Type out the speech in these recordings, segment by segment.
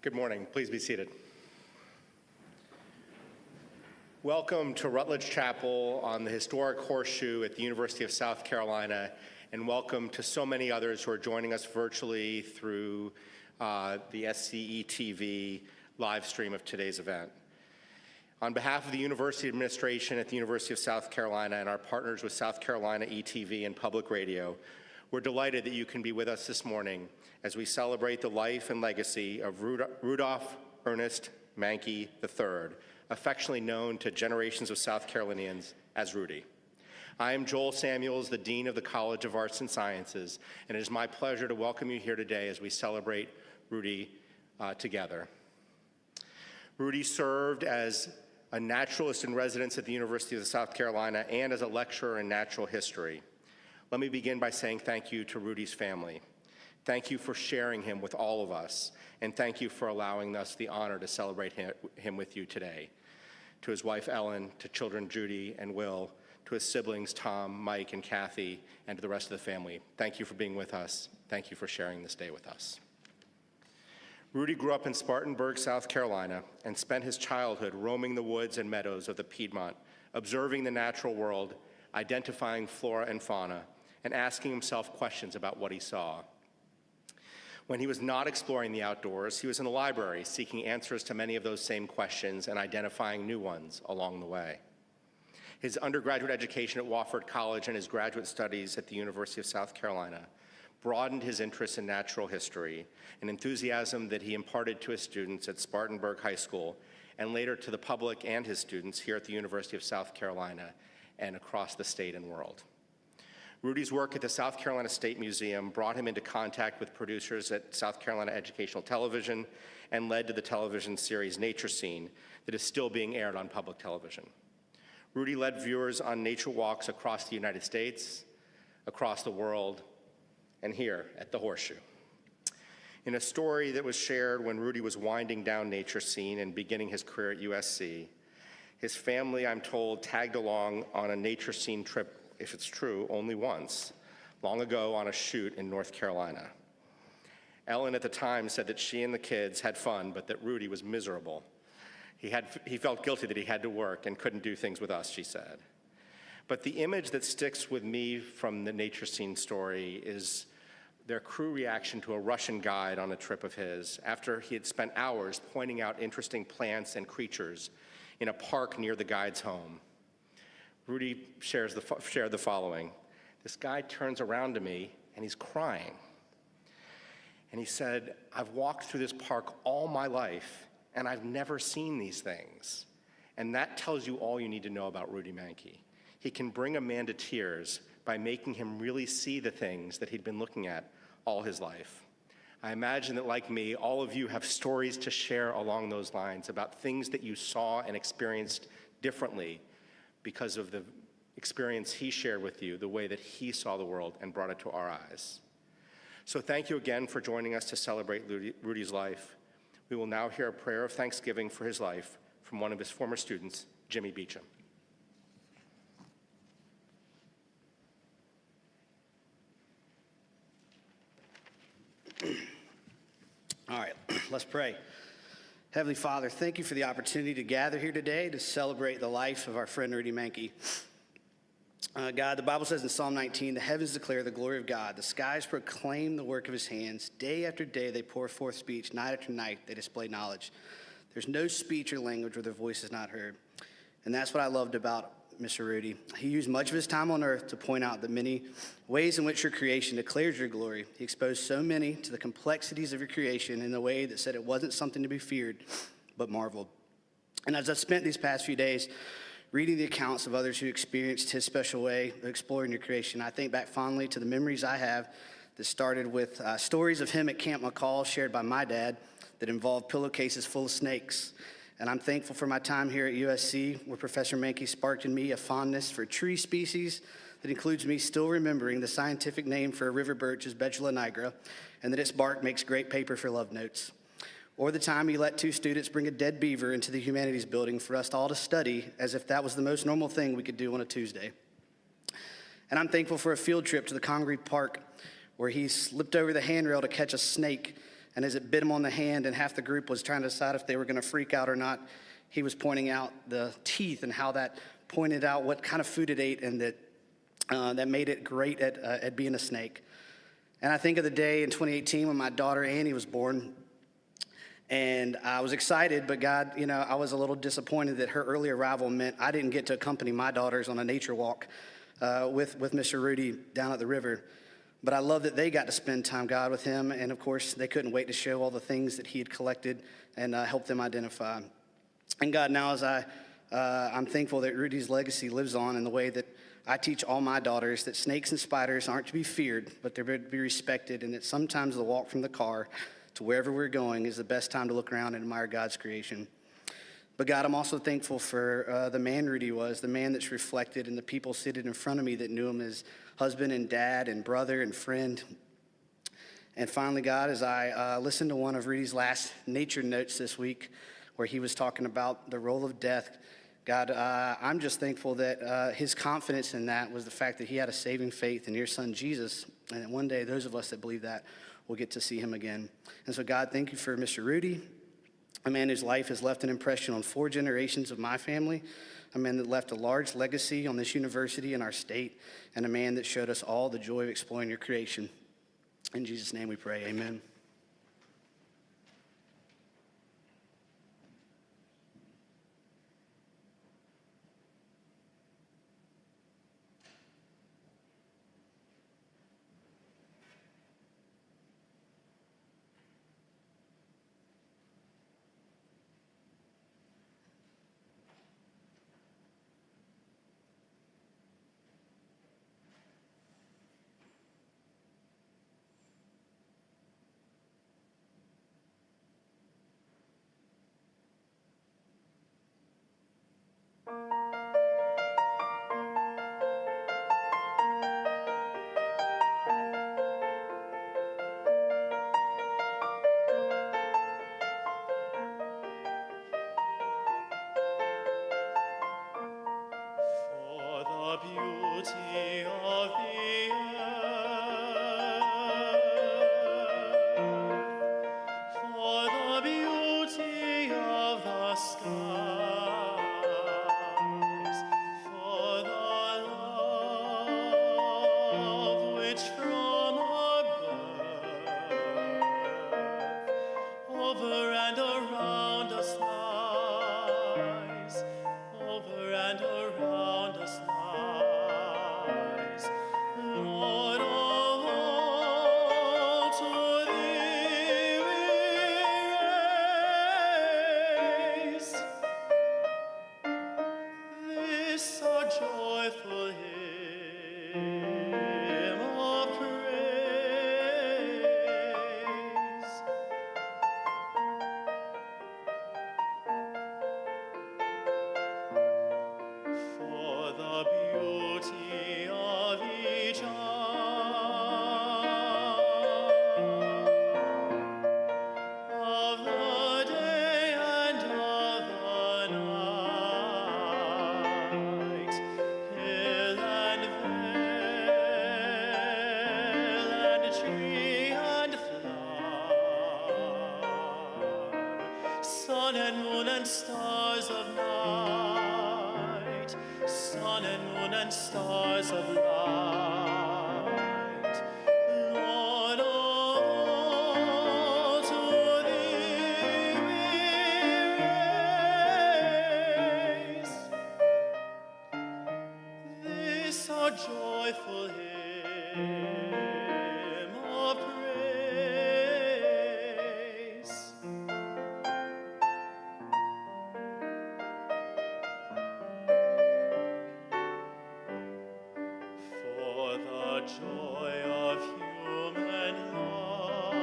Good morning. Please be seated. Welcome to Rutledge Chapel on the historic Horseshoe at the University of South Carolina, and welcome to so many others who are joining us virtually through the SCE TV live stream of today's event. On behalf of the University Administration at the University of South Carolina and our partners with South Carolina ETV and Public Radio, we're delighted that you can be with us this morning as we celebrate the life and legacy of Rudolph Ernest Mancke III, affectionately known to generations of South Carolinians as Rudy. I am Joel Samuels, the Dean of the College of Arts and Sciences, and it is my pleasure to welcome you here today as we celebrate Rudy together. Rudy served as a naturalist in residence at the University of South Carolina and as a lecturer in natural history. Let me begin by saying thank you to Rudy's family. Thank you for sharing him with all of us, and thank you for allowing us the honor to celebrate him with you today. To his wife Ellen, to children Judy and Will, to his siblings Tom, Mike, and Kathy, and to the rest of the family, thank you for being with us. Thank you for sharing this day with us. Rudy grew up in Spartanburg, South Carolina, and spent his childhood roaming the woods and meadows of the Piedmont, observing the natural world, identifying flora and fauna, and asking himself questions about what he saw. When he was not exploring the outdoors, he was in the library seeking answers to many of those same questions and identifying new ones along the way. His undergraduate education at Wofford College and his graduate studies at the University of South Carolina broadened his interest in natural history, an enthusiasm that he imparted to his students at Spartanburg High School and later to the public and his students here at the University of South Carolina and across the state and world. Rudy's work at the South Carolina State Museum brought him into contact with producers at South Carolina Educational Television and led to the television series Nature Scene that is still being aired on public television. Rudy led viewers on nature walks across the United States, across the world, and here at the Horseshoe. In a story that was shared when Rudy was winding down Nature Scene and beginning his career at USC, his family, I'm told, tagged along on a Nature Scene trip, if it's true, only once, long ago on a shoot in North Carolina. Ellen at the time said that she and the kids had fun, but that Rudy was miserable. He felt guilty that he had to work and couldn't do things with us, she said. But the image that sticks with me from the Nature Scene story is their crew reaction to a Russian guide on a trip of his after he had spent hours pointing out interesting plants and creatures in a park near the guide's home. Rudy shared the following. This guy turns around to me and he's crying. And he said, I've walked through this park all my life and I've never seen these things. And that tells you all you need to know about Rudy Mancke. He can bring a man to tears by making him really see the things that he'd been looking at all his life. I imagine that, like me, all of you have stories to share along those lines about things that you saw and experienced differently because of the experience he shared with you, the way that he saw the world and brought it to our eyes. So thank you again for joining us to celebrate Rudy's life. We will now hear a prayer of thanksgiving for his life from one of his former students, Jimmy Beecham. All right, let's pray. Heavenly Father, thank you for the opportunity to gather here today to celebrate the life of our friend Rudy Mancke. God, the Bible says in Psalm 19, the heavens declare the glory of God. The skies proclaim the work of his hands. Day after day they pour forth speech. Night after night they display knowledge. There's no speech or language where their voice is not heard. And that's what I loved about Mr. Rudy. He used much of his time on earth to point out the many ways in which your creation declares your glory. He exposed so many to the complexities of your creation in a way that said it wasn't something to be feared, but marveled. And as I've spent these past few days reading the accounts of others who experienced his special way of exploring your creation, I think back fondly to the memories I have that started with stories of him at Camp McCall shared by my dad that involved pillowcases full of snakes. And I'm thankful for my time here at USC, where Professor Mancke sparked in me a fondness for tree species that includes me still remembering the scientific name for a river birch is Betula nigra, and that its bark makes great paper for love notes. Or the time he let two students bring a dead beaver into the humanities building for us all to study as if that was the most normal thing we could do on a Tuesday. And I'm thankful for a field trip to the Congreve Park where he slipped over the handrail to catch a snake And as it bit him on the hand and half the group was trying to decide if they were going to freak out or not, he was pointing out the teeth and how that pointed out what kind of food it ate, and that made it great at being a snake. And I think of the day in 2018 when my daughter Annie was born, and I was excited, but God, I was a little disappointed that her early arrival meant I didn't get to accompany my daughters on a nature walk with Mr. Rudy down at the river. But I love that they got to spend time, God, with him, and of course, they couldn't wait to show all the things that he had collected and help them identify. And God, now as I'm thankful that Rudy's legacy lives on in the way that I teach all my daughters that snakes and spiders aren't to be feared, but they're to be respected, and that sometimes the walk from the car to wherever we're going is the best time to look around and admire God's creation. But God, I'm also thankful for the man Rudy was, the man that's reflected in the people seated in front of me that knew him as husband and dad and brother and friend. And finally, God, as I listened to one of Rudy's last nature notes this week, where he was talking about the role of death, God, I'm just thankful that his confidence in that was the fact that he had a saving faith in your son, Jesus, and that one day those of us that believe that will get to see him again. And so, God, thank you for Mr. Rudy, a man whose life has left an impression on 4 generations of my family, a man that left a large legacy on this university and our state, and a man that showed us all the joy of exploring your creation. In Jesus' name we pray, amen. For the beauty of the earth, for the beauty of the skies, for the love which from above over and around us lies, over and around us lies. Lord, all to thee we raise this our joyful hymn of praise. For the beauty of each hour of the day and of the night, hill and vale and tree and flower, sun and moon and stars of night, sun and moon and stars of light. Lord, all to thee we raise this our joyful hymn of praise. For the joy of human love,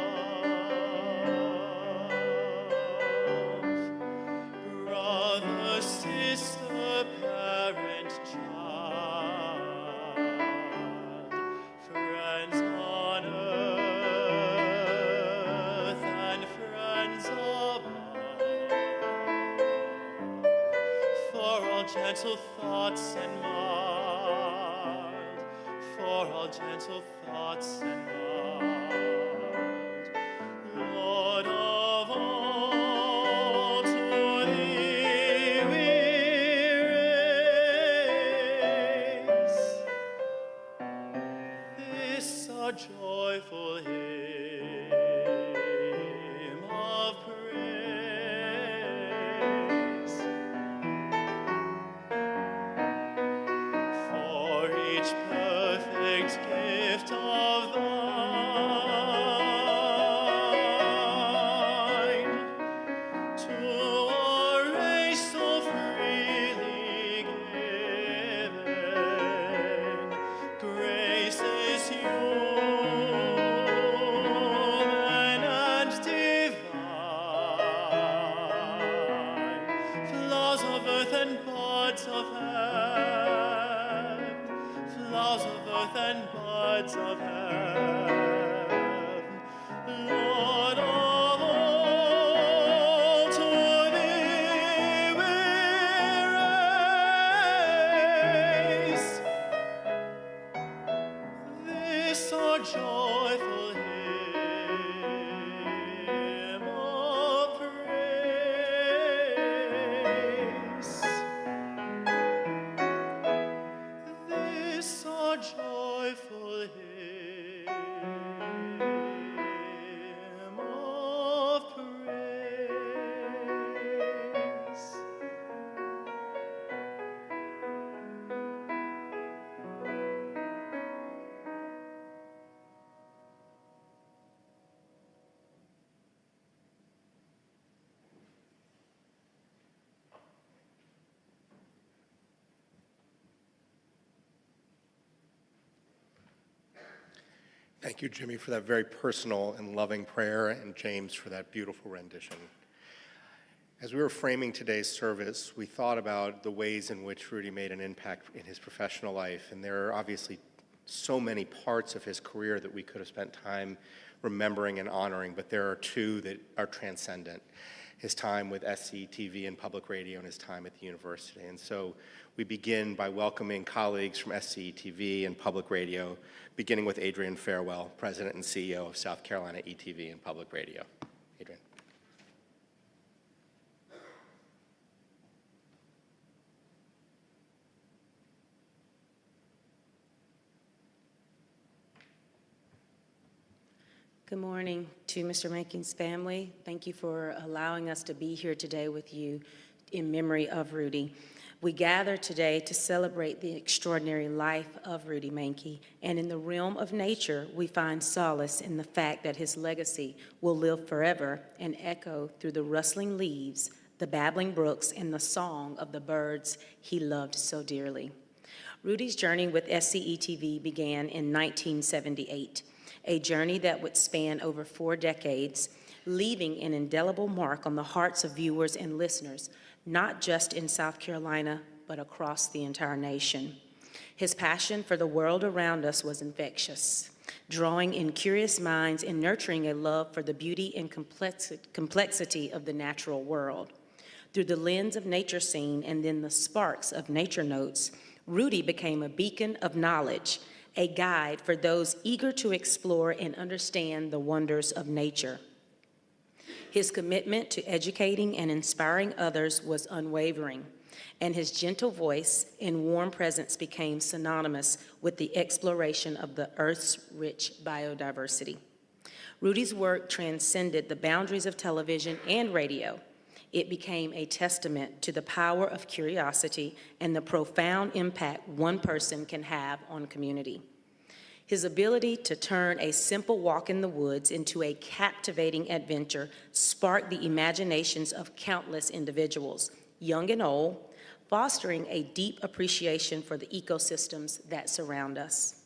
brother, sister, parent, child, friends on earth and friends above, for all gentle thoughts and mild, for all gentle thoughts and mild. Lord, earth and buds of heaven, flowers of earth and buds of heaven, Lord of all, to thee we raise this our joyful hymn of praise. This our joyful hymn of praise. Thank you, Jimmy, for that very personal and loving prayer, and James for that beautiful rendition. As we were framing today's service, we thought about the ways in which Rudy made an impact in his professional life, and there are obviously so many parts of his career that we could have spent time remembering and honoring, but there are two that are transcendent: his time with SCTV and public radio and his time at the university. And so we begin by welcoming colleagues from SCTV and public radio, beginning with Adrian Farewell, President and CEO of South Carolina ETV and Public Radio. Adrian. Good morning to Mr. Mancke's family. Thank you for allowing us to be here today with you in memory of Rudy. We gather today to celebrate the extraordinary life of Rudy Mancke, and in the realm of nature, we find solace in the fact that his legacy will live forever and echo through the rustling leaves, the babbling brooks, and the song of the birds he loved so dearly. Rudy's journey with SCETV began in 1978, a journey that would span over 4 decades, leaving an indelible mark on the hearts of viewers and listeners, not just in South Carolina, but across the entire nation. His passion for the world around us was infectious, drawing in curious minds and nurturing a love for the beauty and complexity of the natural world. Through the lens of nature scene and then the sparks of nature notes, Rudy became a beacon of knowledge, a guide for those eager to explore and understand the wonders of nature. His commitment to educating and inspiring others was unwavering, and his gentle voice and warm presence became synonymous with the exploration of the Earth's rich biodiversity. Rudy's work transcended the boundaries of television and radio. It became a testament to the power of curiosity and the profound impact one person can have on community. His ability to turn a simple walk in the woods into a captivating adventure sparked the imaginations of countless individuals, young and old, fostering a deep appreciation for the ecosystems that surround us.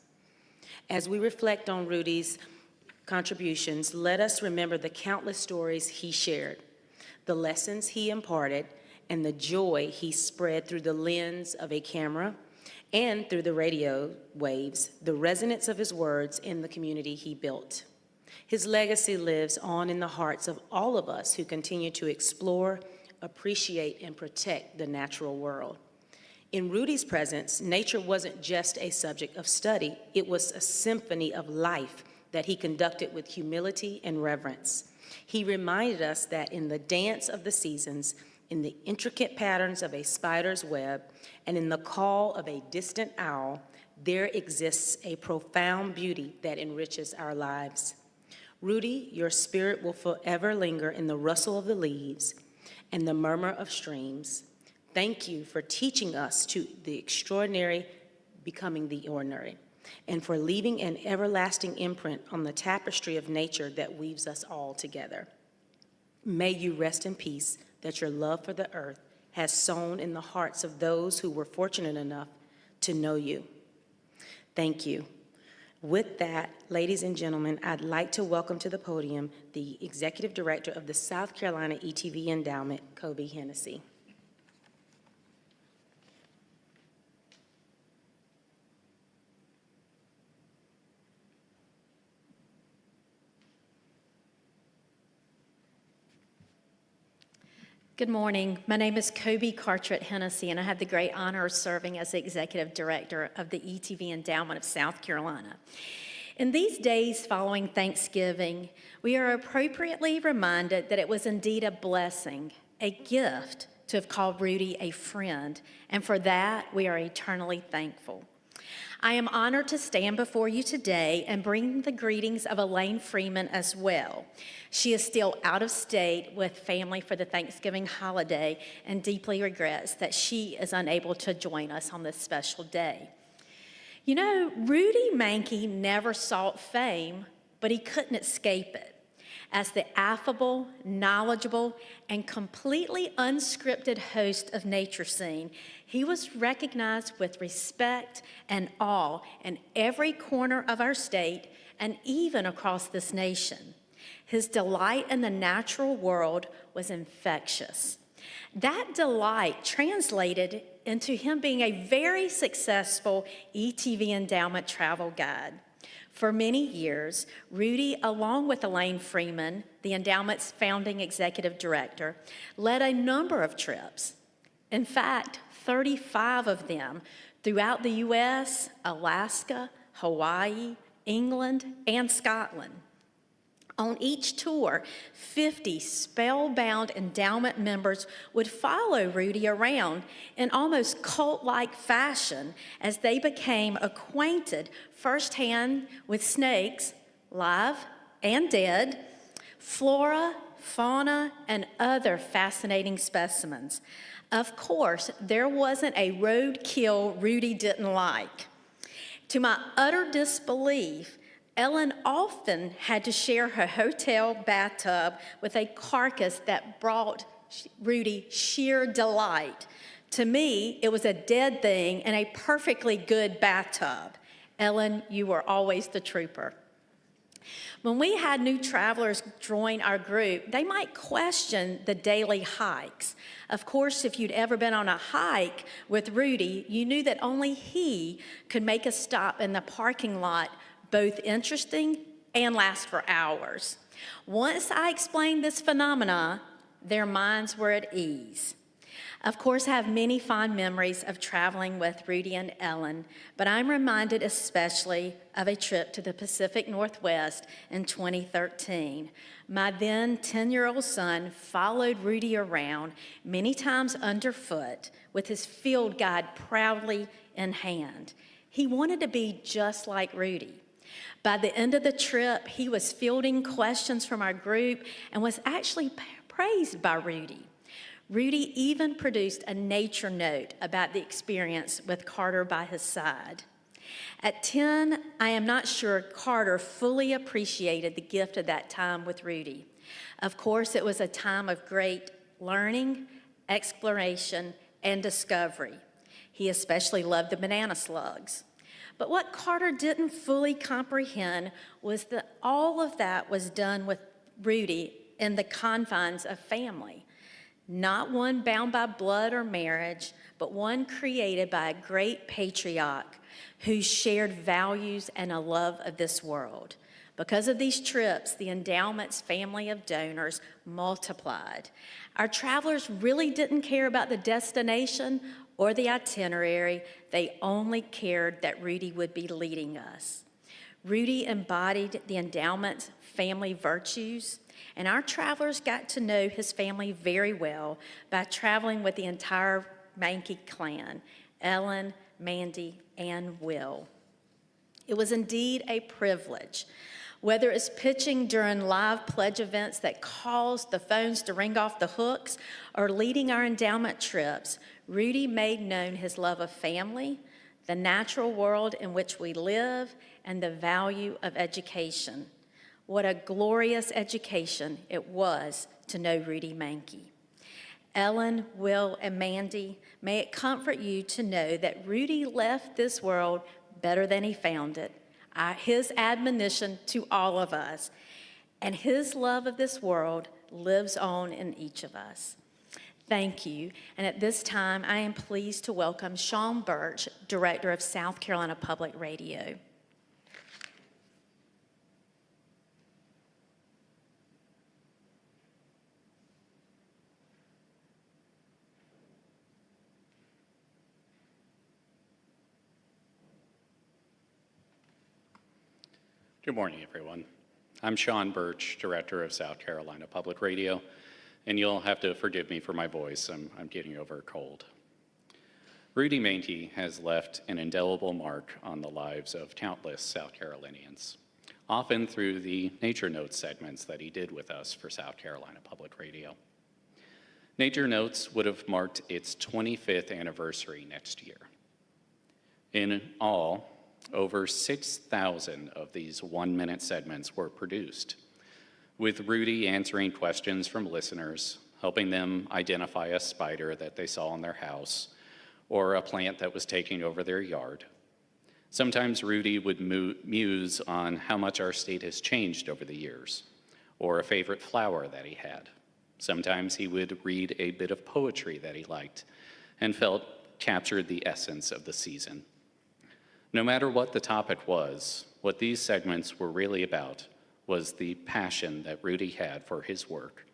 As we reflect on Rudy's contributions, let us remember the countless stories he shared, the lessons he imparted, and the joy he spread through the lens of a camera and through the radio waves, the resonance of his words in the community he built. His legacy lives on in the hearts of all of us who continue to explore, appreciate, and protect the natural world. In Rudy's presence, nature wasn't just a subject of study, it was a symphony of life that he conducted with humility and reverence. He reminded us that in the dance of the seasons, in the intricate patterns of a spider's web, and in the call of a distant owl, there exists a profound beauty that enriches our lives. Rudy, your spirit will forever linger in the rustle of the leaves and the murmur of streams. Thank you for teaching us to the extraordinary becoming the ordinary, and for leaving an everlasting imprint on the tapestry of nature that weaves us all together. May you rest in peace that your love for the earth has sown in the hearts of those who were fortunate enough to know you. Thank you. With that, ladies and gentlemen, I'd like to welcome to the podium the Executive Director of the South Carolina ETV Endowment, Kobe Hennessy. Good morning. My name is Kobe Carteret Hennessy, and I have the great honor of serving as the Executive Director of the ETV Endowment of South Carolina. In these days following Thanksgiving, we are appropriately reminded that it was indeed a blessing, a gift, to have called Rudy a friend, and for that we are eternally thankful. I am honored to stand before you today and bring the greetings of Elaine Freeman as well. She is still out of state with family for the Thanksgiving holiday and deeply regrets that she is unable to join us on this special day. You know, Rudy Mancke never sought fame, but he couldn't escape it. As the affable, knowledgeable, and completely unscripted host of Nature Scene, he was recognized with respect and awe in every corner of our state and even across this nation. His delight in the natural world was infectious. That delight translated into him being a very successful ETV Endowment travel guide. For many years, Rudy, along with Elaine Freeman, the endowment's founding executive director, led a number of trips. In fact, 35 of them throughout the U.S., Alaska, Hawaii, England, and Scotland. On each tour, 50 spellbound endowment members would follow Rudy around in almost cult-like fashion as they became acquainted firsthand with snakes, live and dead, flora, fauna, and other fascinating specimens. Of course, there wasn't a roadkill Rudy didn't like. To my utter disbelief, Ellen often had to share her hotel bathtub with a carcass that brought Rudy sheer delight. To me, it was a dead thing in a perfectly good bathtub. Ellen, you were always the trooper. When we had new travelers join our group, they might question the daily hikes. Of course, if you'd ever been on a hike with Rudy, you knew that only he could make a stop in the parking lot both interesting and last for hours. Once I explained this phenomena, their minds were at ease. Of course, I have many fond memories of traveling with Rudy and Ellen, but I'm reminded especially of a trip to the Pacific Northwest in 2013. My then 10-year-old son followed Rudy around, many times underfoot, with his field guide proudly in hand. He wanted to be just like Rudy. By the end of the trip, he was fielding questions from our group and was actually praised by Rudy. Rudy even produced a nature note about the experience with Carter by his side. At 10, I am not sure Carter fully appreciated the gift of that time with Rudy. Of course, it was a time of great learning, exploration, and discovery. He especially loved the banana slugs. But what Carter didn't fully comprehend was that all of that was done with Rudy in the confines of family. Not one bound by blood or marriage, but one created by a great patriarch who shared values and a love of this world. Because of these trips, the endowment's family of donors multiplied. Our travelers really didn't care about the destination or the itinerary. They only cared that Rudy would be leading us. Rudy embodied the endowment's family virtues, and our travelers got to know his family very well by traveling with the entire Mancke clan, Ellen, Mandy, and Will. It was indeed a privilege. Whether it's pitching during live pledge events that caused the phones to ring off the hooks or leading our endowment trips, Rudy made known his love of family, the natural world in which we live, and the value of education. What a glorious education it was to know Rudy Mancke. Ellen, Will, and Mandy, may it comfort you to know that Rudy left this world better than he found it. His admonition to all of us, and his love of this world lives on in each of us. Thank you. And at this time, I am pleased to welcome Sean Birch, Director of South Carolina Public Radio. Good morning, everyone. I'm Sean Birch, Director of South Carolina Public Radio, and you'll have to forgive me for my voice. I'm getting over a cold. Rudy Mancke has left an indelible mark on the lives of countless South Carolinians, often through the Nature Notes segments that he did with us for South Carolina Public Radio. Nature Notes would have marked its 25th anniversary next year. In all, over 6,000 of these one-minute segments were produced, with Rudy answering questions from listeners, helping them identify a spider that they saw in their house or a plant that was taking over their yard. Sometimes Rudy would muse on how much our state has changed over the years, or a favorite flower that he had. Sometimes he would read a bit of poetry that he liked and felt captured the essence of the season. No matter what the topic was, what these segments were really about was the passion that Rudy had for his work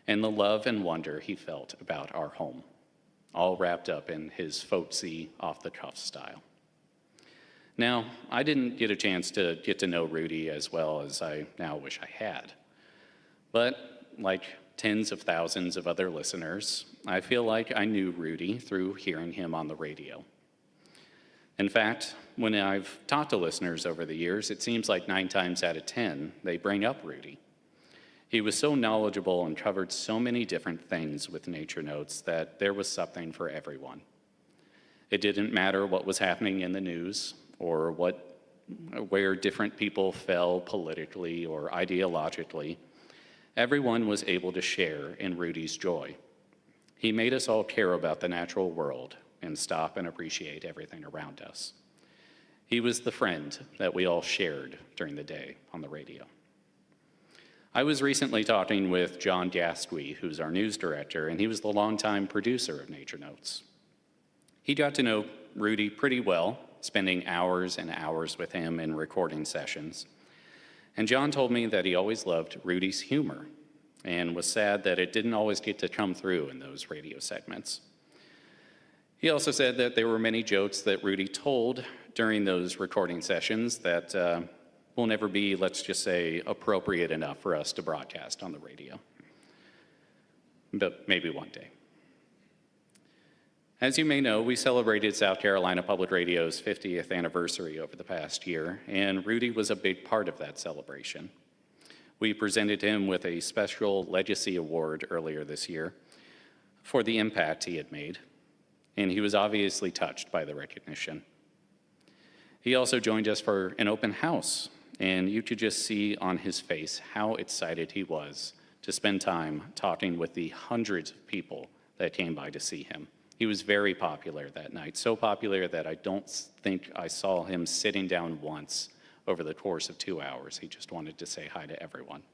and the love and wonder he felt about our home, all wrapped up in his folksy, off-the-cuff style. Now, I didn't get a chance to get to know Rudy as well as I now wish I had. But like tens of thousands of other listeners, I feel like I knew Rudy through hearing him on the radio. In fact, when I've talked to listeners over the years, it seems like 9 times out of 10, they bring up Rudy. He was so knowledgeable and covered so many different things with Nature Notes that there was something for everyone. It didn't matter what was happening in the news or where different people fell politically or ideologically. Everyone was able to share in Rudy's joy. He made us all care about the natural world and stop and appreciate everything around us. He was the friend that we all shared during the day on the radio. I was recently talking with John Gastwy, who's our news director, and he was the longtime producer of Nature Notes. He got to know Rudy pretty well, spending hours and hours with him in recording sessions. And John told me that he always loved Rudy's humor and was sad that it didn't always get to come through in those radio segments. He also said that there were many jokes that Rudy told during those recording sessions that will never be, let's just say, appropriate enough for us to broadcast on the radio. But maybe one day. As you may know, we celebrated South Carolina Public Radio's 50th anniversary over the past year, and Rudy was a big part of that celebration. We presented him with a special Legacy Award earlier this year for the impact he had made, and he was obviously touched by the recognition. He also joined us for an open house, and you could just see on his face how excited he was to spend time talking with the hundreds of people that came by to see him. He was very popular that night, so popular that I don't think I saw him sitting down once over the course of 2 hours. He just wanted to say hi to everyone.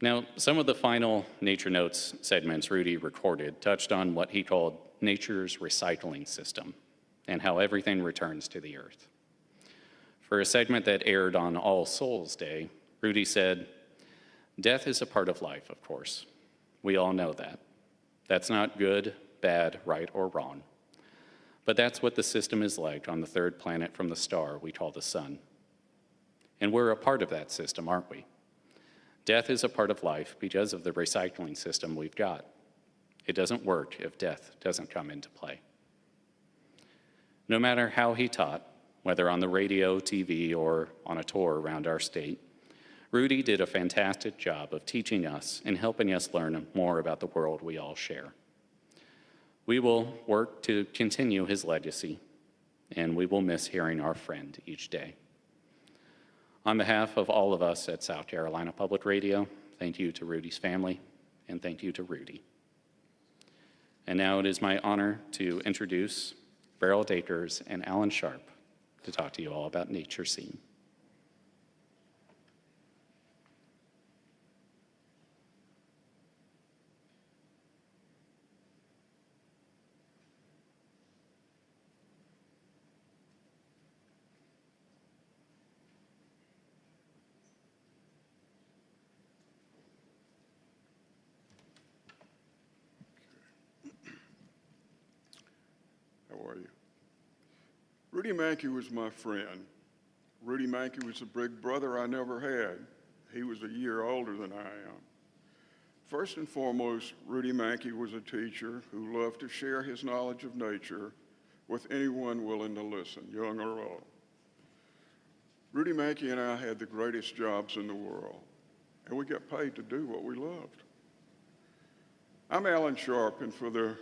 Now, some of the final Nature Notes segments Rudy recorded touched on what he called nature's recycling system and how everything returns to the earth. For a segment that aired on All Souls Day, Rudy said, "Death is a part of life, of course. We all know that. That's not good, bad, right, or wrong. But that's what the system is like on the third planet from the star we call the sun. And we're a part of that system, aren't we? Death is a part of life because of the recycling system we've got. It doesn't work if death doesn't come into play." No matter how he taught, whether on the radio, TV, or on a tour around our state, Rudy did a fantastic job of teaching us and helping us learn more about the world we all share. We will work to continue his legacy, and we will miss hearing our friend each day. On behalf of all of us at South Carolina Public Radio, thank you to Rudy's family, and thank you to Rudy. And now it is my honor to introduce Beryl Dakers and Alan Sharp to talk to you all about Nature Scene. How are you? Rudy Mancke was my friend Rudy Mancke was a big brother I never had. He was a year older than I am. First and foremost, Rudy Mancke was a teacher who loved to share his knowledge of nature with anyone willing to listen, young or old. Rudy Mancke and I had the greatest jobs in the world, and we got paid to do what we loved. I'm Alan Sharp, and for the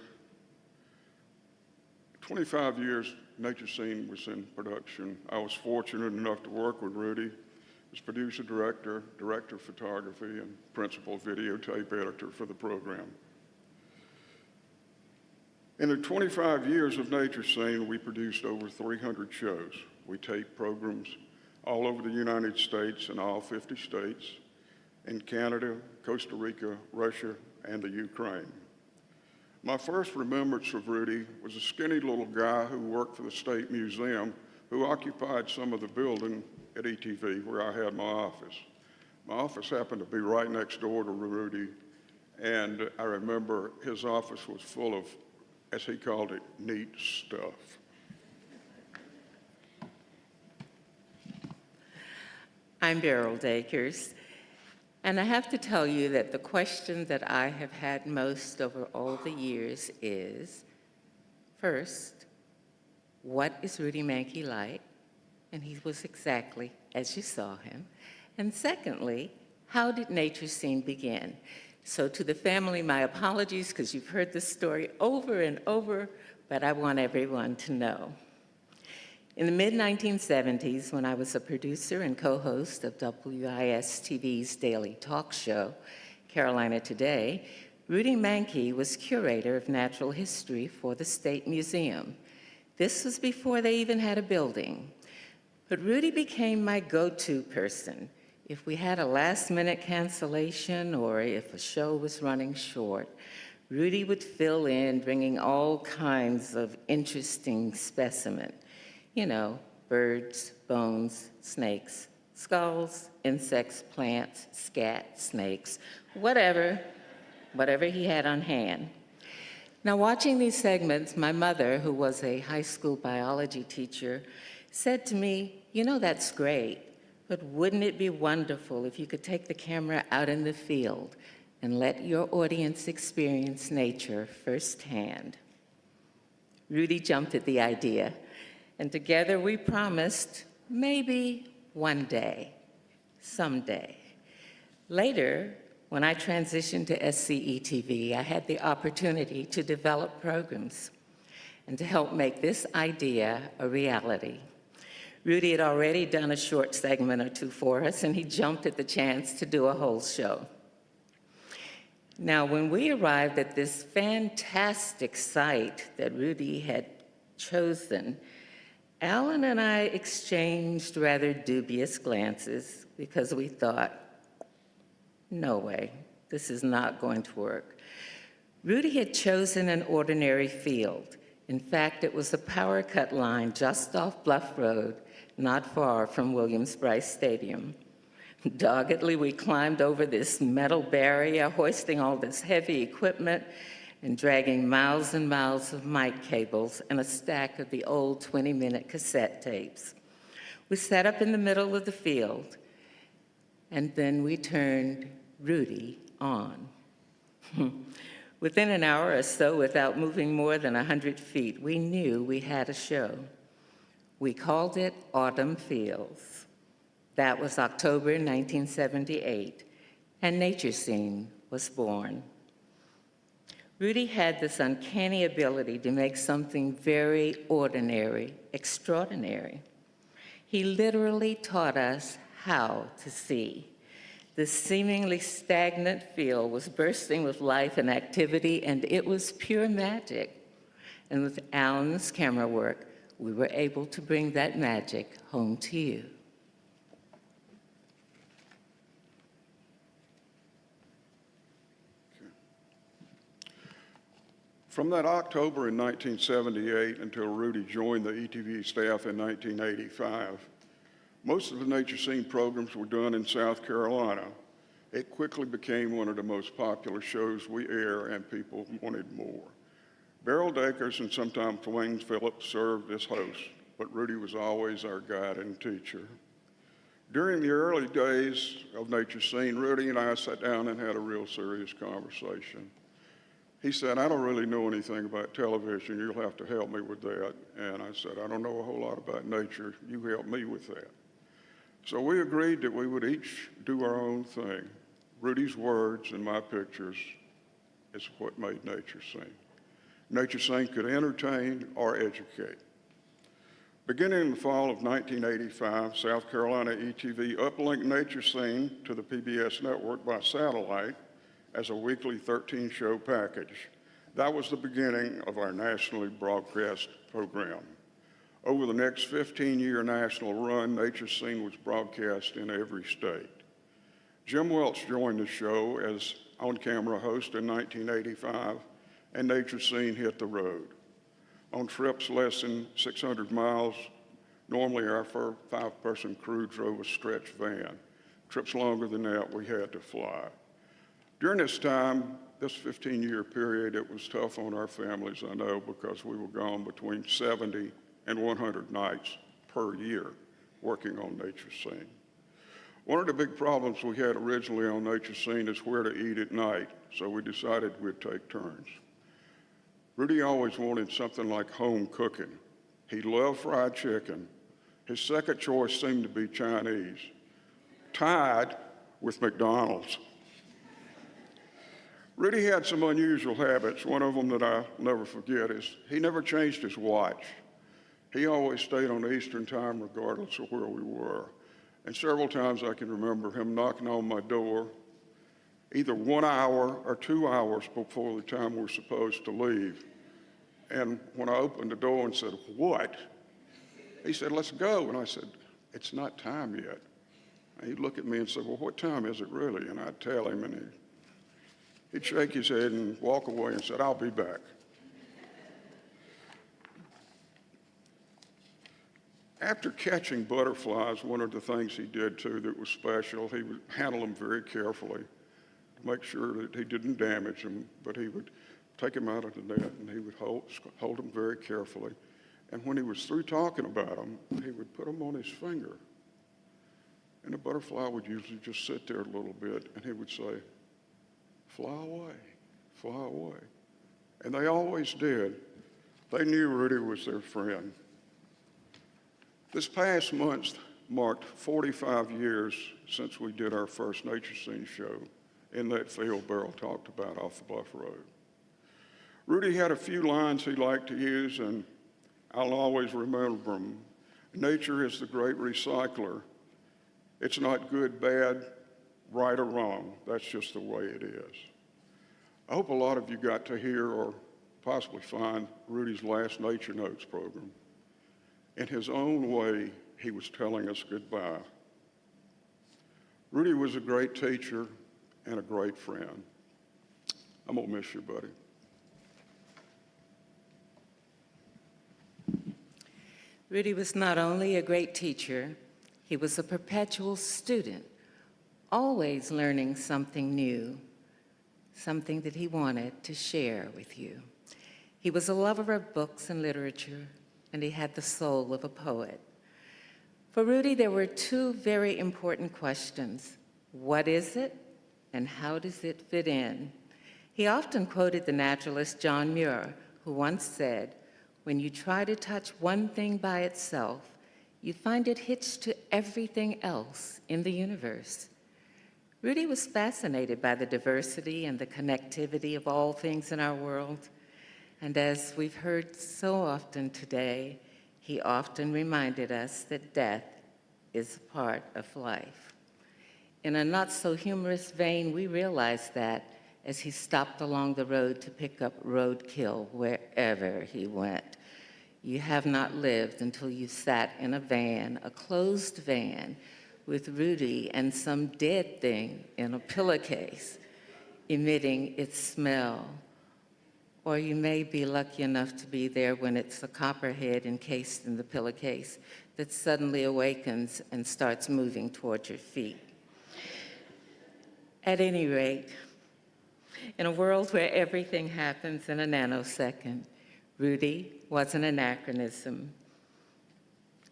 25 years Nature Scene was in production, I was fortunate enough to work with Rudy as producer, director, director of photography, and principal videotape editor for the program. In the 25 years of Nature Scene, we produced over 300 shows. We taped programs all over the United States and all 50 states, in Canada, Costa Rica, Russia, and the Ukraine. My first remembrance of Rudy was a skinny little guy who worked for the State Museum, who occupied some of the building at ETV where I had my office. My office happened to be right next door to Rudy, and I remember his office was full of, as he called it, neat stuff. I'm Beryl Dakers, and I have to tell you that the question that I have had most over all the years is, first, what is Rudy Mancke like? And he was exactly as you saw him. And secondly, how did Nature Scene begin? So to the family, my apologies, because you've heard this story over and over, but I want everyone to know. In the mid-1970s, when I was a producer and co-host of WIS-TV's daily talk show, Carolina Today, Rudy Mancke was curator of natural history for the State Museum. This was before they even had a building. But Rudy became my go-to person. If we had a last-minute cancellation or if a show was running short, Rudy would fill in, bringing all kinds of interesting specimens. You know, birds, bones, snakes, skulls, insects, plants, scat, snakes, whatever he had on hand. Now, watching these segments, my mother, who was a high school biology teacher, said to me, you know, that's great, but wouldn't it be wonderful if you could take the camera out in the field and let your audience experience nature firsthand? Rudy jumped at the idea, and together we promised maybe one day, someday. Later, when I transitioned to SCE-TV, I had the opportunity to develop programs and to help make this idea a reality. Rudy had already done a short segment or two for us, and he jumped at the chance to do a whole show. Now, when we arrived at this fantastic site that Rudy had chosen, Alan and I exchanged rather dubious glances because we thought, no way, this is not going to work. Rudy had chosen an ordinary field. In fact, it was a power cut line just off Bluff Road, not far from Williams-Brice Stadium. Doggedly, we climbed over this metal barrier, hoisting all this heavy equipment and dragging miles and miles of mic cables and a stack of the old 20-minute cassette tapes. We sat up in the middle of the field, and then we turned Rudy on. Within an hour or so, without moving more than 100 feet, we knew we had a show. We called it Autumn Fields. That was October 1978, and Nature Scene was born. Rudy had this uncanny ability to make something very ordinary extraordinary. He literally taught us how to see. This seemingly stagnant field was bursting with life and activity, and it was pure magic. And with Alan's camera work, we were able to bring that magic home to you. From that October in 1978 until Rudy joined the ETV staff in 1985, most of the Nature Scene programs were done in South Carolina. It quickly became one of the most popular shows we air, and people wanted more. Beryl Dakers and sometimes Wayne Phillips served as hosts, but Rudy was always our guide and teacher. During the early days of Nature Scene, Rudy and I sat down and had a real serious conversation. He said, I don't really know anything about television. You'll have to help me with that. And I said, I don't know a whole lot about nature. You help me with that. So we agreed that we would each do our own thing. Rudy's words and my pictures is what made Nature Scene. Nature Scene could entertain or educate. Beginning in the fall of 1985, South Carolina ETV uplinked Nature Scene to the PBS network by satellite as a weekly 13-show package. That was the beginning of our nationally broadcast program. Over the next 15-year national run, Nature Scene was broadcast in every state. Jim Welch joined the show as on-camera host in 1985, and Nature Scene hit the road. On trips less than 600 miles, normally our five-person crew drove a stretch van. Trips longer than that, we had to fly. During this time, this 15-year period, it was tough on our families, I know, because we were gone between 70 and 100 nights per year working on Nature Scene. One of the big problems we had originally on Nature Scene is where to eat at night, so we decided we'd take turns. Rudy always wanted something like home cooking. He loved fried chicken. His second choice seemed to be Chinese, tied with McDonald's. Rudy had some unusual habits. One of them that I'll never forget is he never changed his watch. He always stayed on Eastern time regardless of where we were. And several times I can remember him knocking on my door either 1 hour or 2 hours before the time we're supposed to leave. And when I opened the door and said, "What?" he said, "Let's go." And I said, "It's not time yet." And he'd look at me and say, "Well, what time is it really?" And I'd tell him, and he'd shake his head and walk away and said, "I'll be back." After catching butterflies, one of the things he did too that was special, he would handle them very carefully to make sure that he didn't damage them, but he would take them out of the net and he would hold them very carefully. And when he was through talking about them, he would put them on his finger. And the butterfly would usually just sit there a little bit and he would say, "Fly away, fly away." And they always did. They knew Rudy was their friend. This past month marked 45 years since we did our first Nature Scene show in that field Beryl talked about off the Bluff Road. Rudy had a few lines he liked to use, and I'll always remember them. Nature is the great recycler. It's not good, bad, right or wrong. That's just the way it is. I hope a lot of you got to hear or possibly find Rudy's last Nature Notes program. In his own way, he was telling us goodbye. Rudy was a great teacher and a great friend. I'm gonna miss you, buddy. Rudy was not only a great teacher, he was a perpetual student, always learning something new, something that he wanted to share with you. He was a lover of books and literature, and he had the soul of a poet. For Rudy, there were two very important questions. What is it, and how does it fit in? He often quoted the naturalist John Muir, who once said, "When you try to touch one thing by itself, you find it hitched to everything else in the universe." Rudy was fascinated by the diversity and the connectivity of all things in our world. And as we've heard so often today, he often reminded us that death is a part of life. In a not-so-humorous vein, we realized that as he stopped along the road to pick up roadkill wherever he went. You have not lived until you sat in a van, a closed van, with Rudy and some dead thing in a pillowcase, emitting its smell. Or you may be lucky enough to be there when it's a copperhead encased in the pillowcase that suddenly awakens and starts moving toward your feet. At any rate, in a world where everything happens in a nanosecond, Rudy was an anachronism.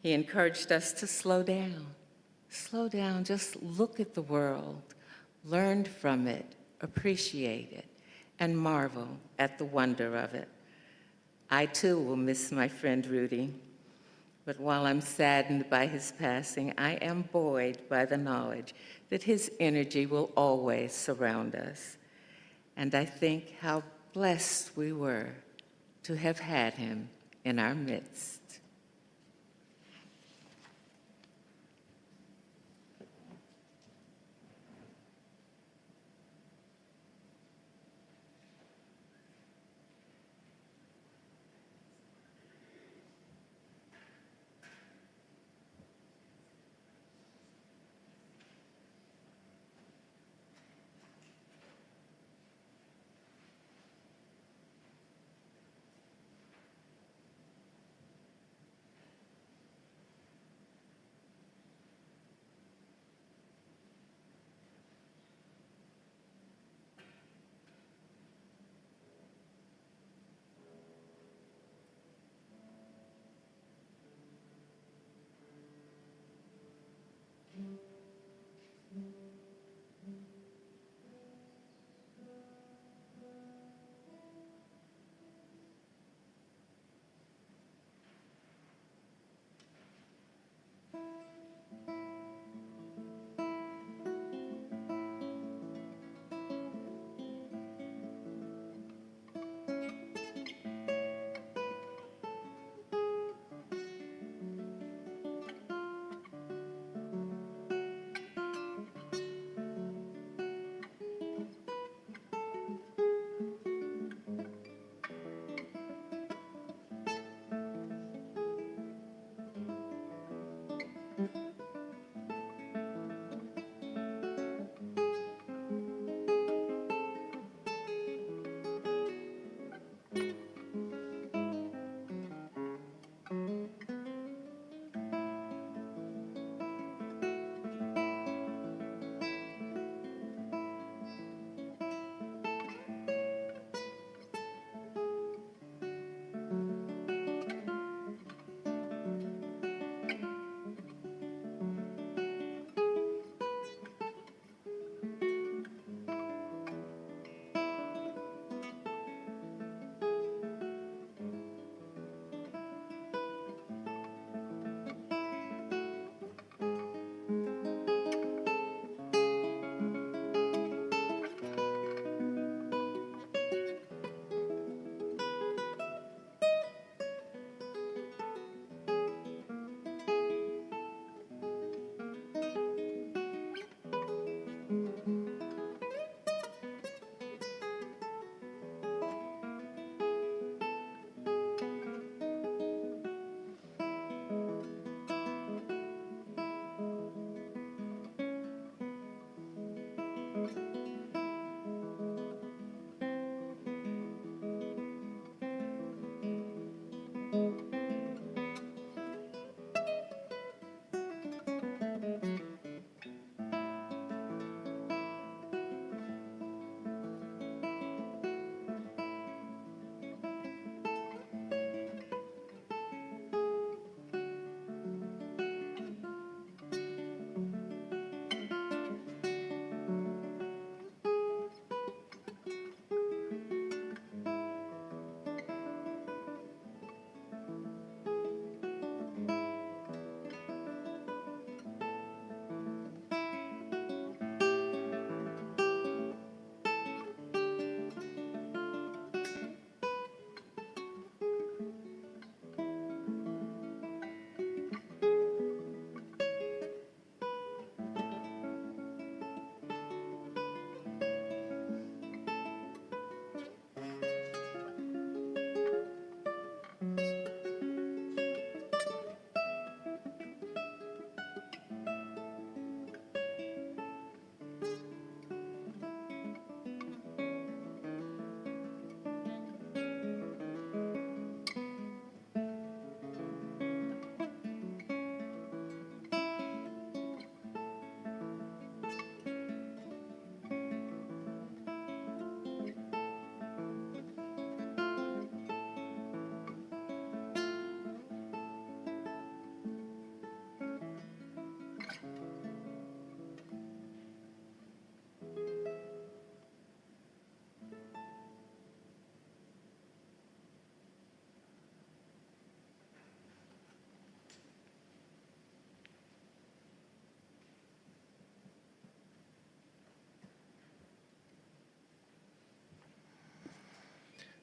He encouraged us to slow down, Slow down, just look at the world, learn from it, appreciate it, and marvel at the wonder of it. I too will miss my friend Rudy, but while I'm saddened by his passing, I am buoyed by the knowledge that his energy will always surround us. And I think how blessed we were to have had him in our midst.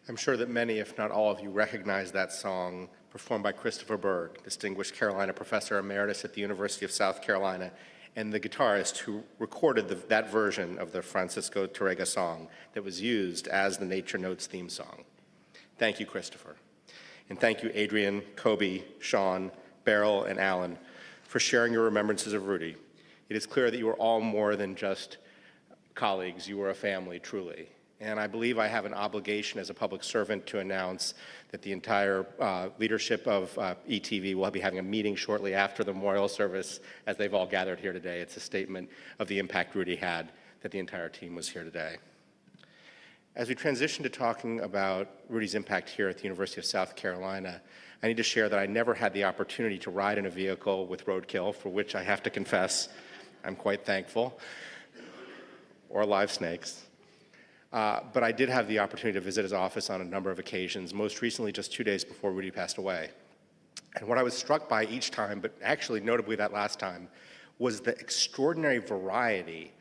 I'm sure that many, if not all of you, recognize that song performed by Christopher Berg, distinguished Carolina professor emeritus at the University of South Carolina, and the guitarist who recorded that version of the Francisco Tárrega song that was used as the Nature Notes theme song. Thank you, Christopher. And thank you, Adrian, Kobe, Sean, Beryl, and Alan, for sharing your remembrances of Rudy. It is clear that you are all more than just colleagues. You are a family, truly. And I believe I have an obligation as a public servant to announce that the entire leadership of ETV will be having a meeting shortly after the memorial service as they've all gathered here today. It's a statement of the impact Rudy had that the entire team was here today. As we transition to talking about Rudy's impact here at the University of South Carolina, I need to share that I never had the opportunity to ride in a vehicle with roadkill, for which I have to confess I'm quite thankful, or live snakes. But I did have the opportunity to visit his office on a number of occasions, most recently just 2 days before Rudy passed away. And what I was struck by each time, but actually notably that last time, was the extraordinary variety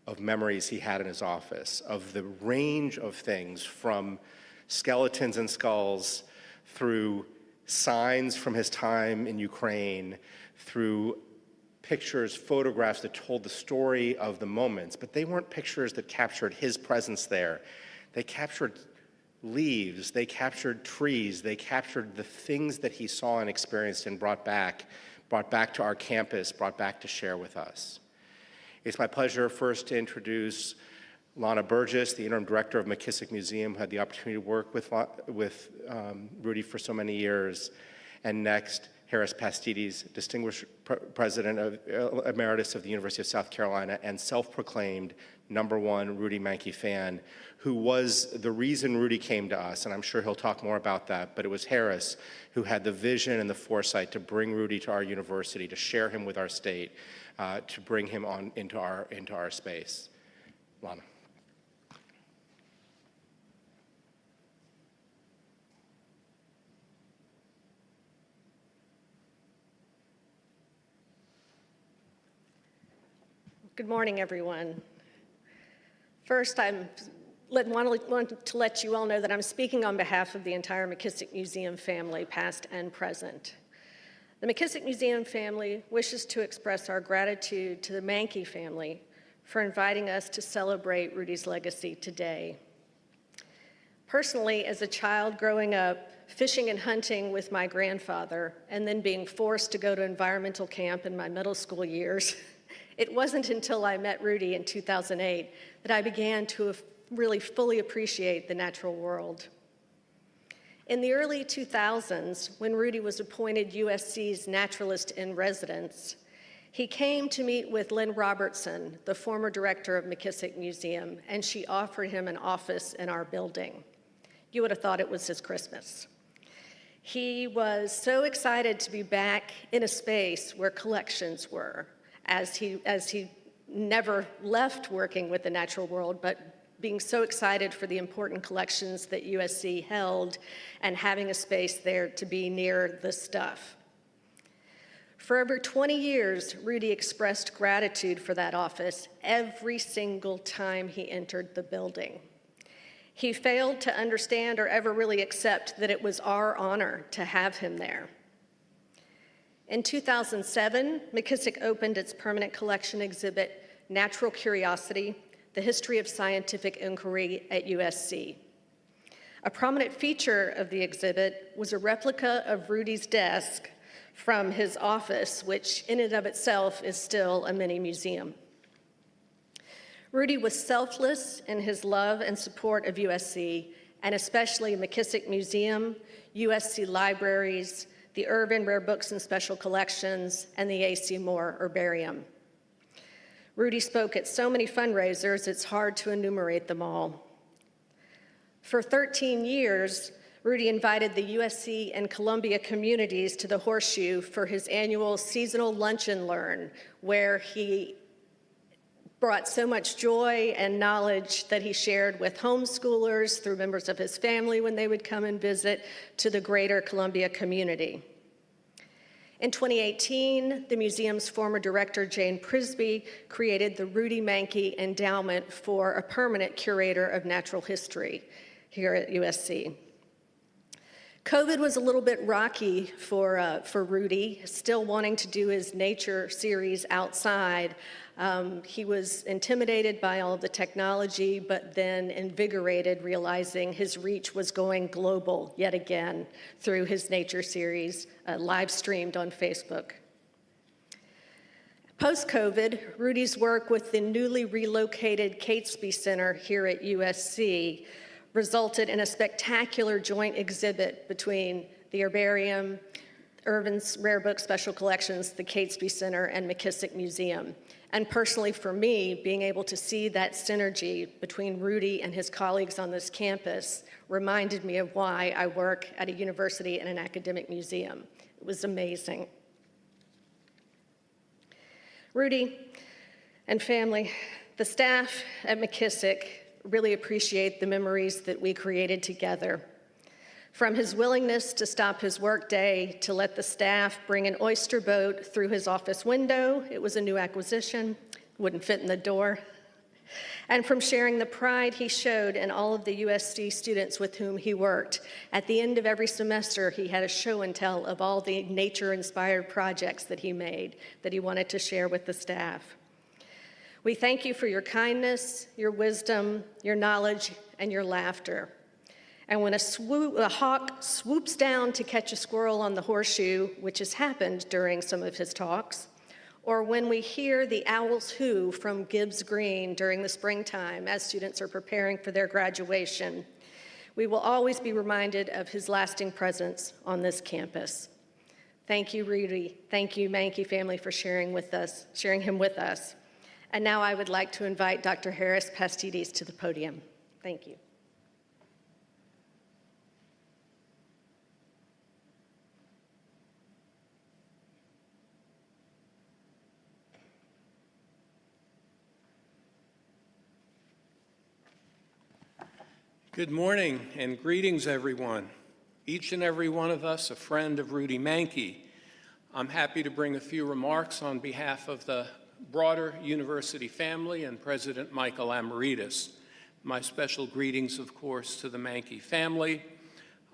of memories he had in his office, of the range of things from skeletons and skulls through signs from his time in Ukraine, through pictures, photographs that told the story of the moments, but they weren't pictures that captured his presence there. They captured leaves, they captured trees, they captured the things that he saw and experienced and brought back to our campus, brought back to share with us. It's my pleasure first to introduce Lana Burgess, the interim director of McKissick Museum, who had the opportunity to work with Rudy for so many years, and next, Harris Pastides, distinguished president emeritus of the University of South Carolina and self-proclaimed #1 Rudy Mancke fan, who was the reason Rudy came to us, and I'm sure he'll talk more about that, but it was Harris who had the vision and the foresight to bring Rudy to our university, to share him with our state, to bring him on into our space. Lana. Good morning, everyone. First, I want to let you all know that I'm speaking on behalf of the entire McKissick Museum family, past and present. The McKissick Museum family wishes to express our gratitude to the Mancke family for inviting us to celebrate Rudy's legacy today. Personally, as a child growing up, fishing and hunting with my grandfather, and then being forced to go to environmental camp in my middle school years, it wasn't until I met Rudy in 2008 that I began to really fully appreciate the natural world. In the early 2000s, when Rudy was appointed USC's naturalist in residence, he came to meet with Lynn Robertson, the former director of McKissick Museum, and she offered him an office in our building. You would have thought it was his Christmas. He was so excited to be back in a space where collections were, as he never left working with the natural world, but being so excited for the important collections that USC held and having a space there to be near the stuff. For over 20 years, Rudy expressed gratitude for that office every single time he entered the building. He failed to understand or ever really accept that it was our honor to have him there. In 2007, McKissick opened its permanent collection exhibit, Natural Curiosity, The History of Scientific Inquiry at USC. A prominent feature of the exhibit was a replica of Rudy's desk from his office, which in and of itself is still a mini museum. Rudy was selfless in his love and support of USC, and especially McKissick Museum, USC Libraries, the Urban Rare Books and Special Collections, and the A.C. Moore Herbarium. Rudy spoke at so many fundraisers, it's hard to enumerate them all. For 13 years, Rudy invited the USC and Columbia communities to the Horseshoe for his annual seasonal lunch and learn, where he brought so much joy and knowledge that he shared with homeschoolers, through members of his family when they would come and visit, to the greater Columbia community. In 2018, the museum's former director, Jane Prisby, created the Rudy Mancke Endowment for a permanent curator of natural history. here at USC. COVID was a little bit rocky for Rudy, still wanting to do his nature series outside. He was intimidated by all of the technology, but then invigorated, realizing his reach was going global yet again through his nature series, live streamed on Facebook. Post-COVID, Rudy's work with the newly relocated Catesby Center here at USC resulted in a spectacular joint exhibit between the Herbarium, Irvin's Rare Book Special Collections, the Catesby Center, and McKissick Museum. And personally for me, being able to see that synergy between Rudy and his colleagues on this campus reminded me of why I work at a university and an academic museum. It was amazing. Rudy and family, the staff at McKissick really appreciate the memories that we created together. From his willingness to stop his workday to let the staff bring an oyster boat through his office window, it was a new acquisition, wouldn't fit in the door, and from sharing the pride he showed in all of the USC students with whom he worked. At the end of every semester, he had a show and tell of all the nature-inspired projects that he made that he wanted to share with the staff. We thank you for your kindness, your wisdom, your knowledge, and your laughter. And when a hawk swoops down to catch a squirrel on the horseshoe, which has happened during some of his talks, or when we hear the owl's hoo from Gibbs Green during the springtime as students are preparing for their graduation, we will always be reminded of his lasting presence on this campus. Thank you, Rudy. Thank you, Mancke family, for sharing him with us. And now I would like to invite Dr. Harris Pastides to the podium. Thank you. Good morning and greetings, everyone. Each and every one of us a friend of Rudy Mancke. I'm happy to bring a few remarks on behalf of the broader university family and President Michael Amoritas. My special greetings, of course, to the Mancke family.